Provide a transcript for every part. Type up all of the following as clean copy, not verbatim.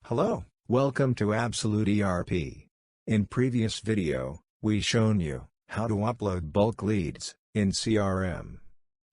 Hello, welcome to Absolute ERP. In previous video, we shown you how to upload bulk leads in CRM.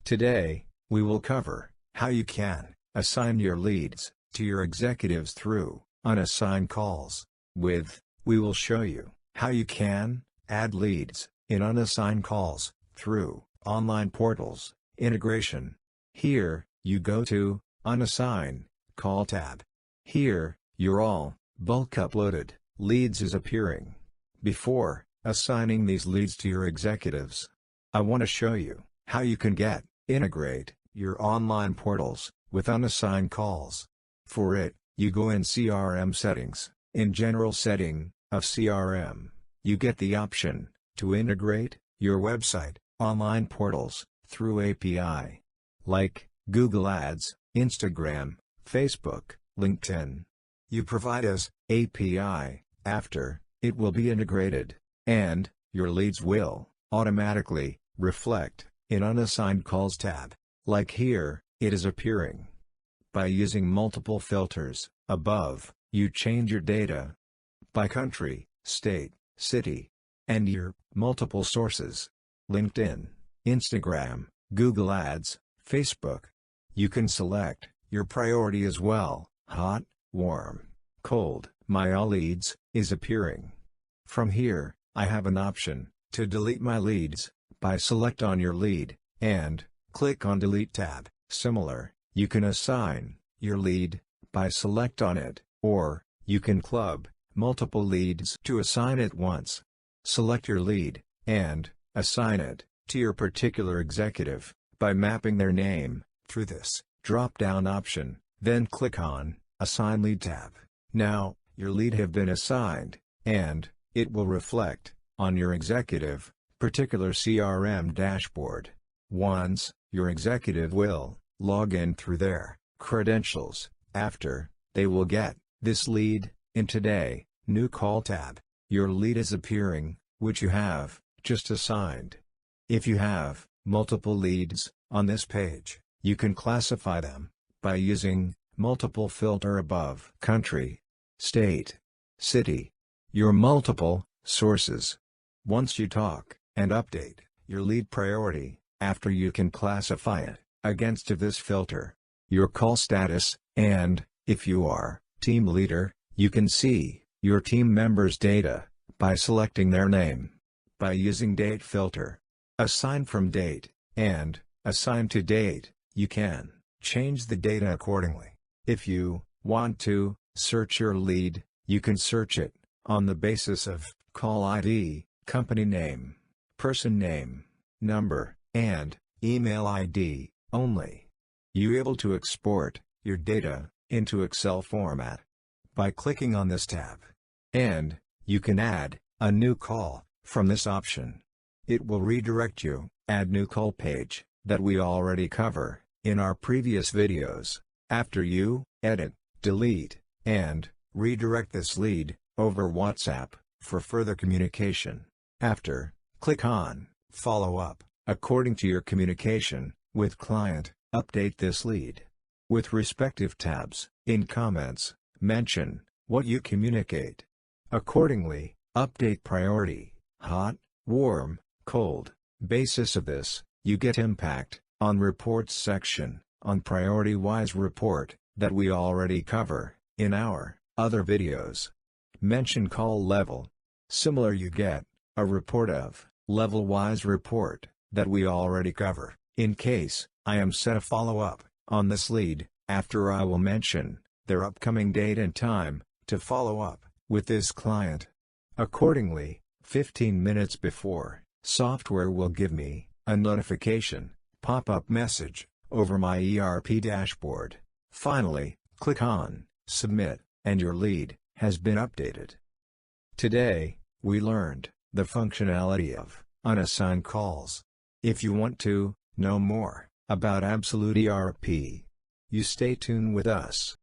Today, we will cover how you can assign your leads to your executives through Unassign Calls. We will show you how you can add leads in Unassign Calls through online portals integration. Here, you go to Unassign Call tab. Here, your all bulk uploaded leads is appearing. Before assigning these leads to your executives, I want to show you how you can integrate your online portals with Unassign Calls. For it, you go in CRM Settings. In General Setting of CRM, you get the option to integrate your website online portals through API, like Google Ads, Instagram, Facebook, LinkedIn. You provide as API. After, it will be integrated, and your leads will automatically reflect in Unassigned Calls tab. Like here, it is appearing. By using multiple filters above, you change your data by country, state, city, and your multiple sources: LinkedIn, Instagram, Google Ads, Facebook. You can select your priority as well: hot, warm, cold. My all leads is appearing. From here, I have an option to delete my leads by select on your lead and click on Delete tab. Similar, you can assign your lead by select on it, or you can club multiple leads to assign it once. Select your lead and assign it to your particular executive by mapping their name through this drop-down option, then click on Assign Lead tab. Now, your lead have been assigned, and it will reflect on your executive particular CRM dashboard. Once, your executive will log in through their credentials. After, they will get this lead in Today, New Call tab. Your lead is appearing, which you have just assigned. If you have multiple leads on this page, you can classify them by using multiple filter above country, state, city, your multiple sources. Once you talk and update your lead priority, after you can classify it against this filter, your call status, and if you are team leader, you can see your team members' data by selecting their name. By using date filter, assign from date, and assign to date, you can change the data accordingly. If you want to search your lead, you can search it on the basis of call ID, company name, person name, number, and email ID only. You able to export your data into Excel format by clicking on this tab. And you can add a new call from this option. It will redirect you add new call page that we already cover in our previous videos. After you edit, delete, and redirect this lead over WhatsApp for further communication. After, click on Follow Up. According to your communication with client, update this lead with respective tabs. In comments, mention what you communicate. Accordingly, update priority, hot, warm, cold. Basis of this, you get impact on reports section on priority-wise report that we already cover in our other videos. Mention call level. Similar, you get a report of level-wise report that we already cover. In case I am set a follow-up on this lead, after I will mention their upcoming date and time to follow up with this client. Accordingly, 15 minutes before, software will give me a notification pop-up message over my ERP dashboard. Finally, click on Submit, and your lead has been updated. Today, we learned the functionality of Unassign Calls. If you want to know more about Absolute ERP, you stay tuned with us.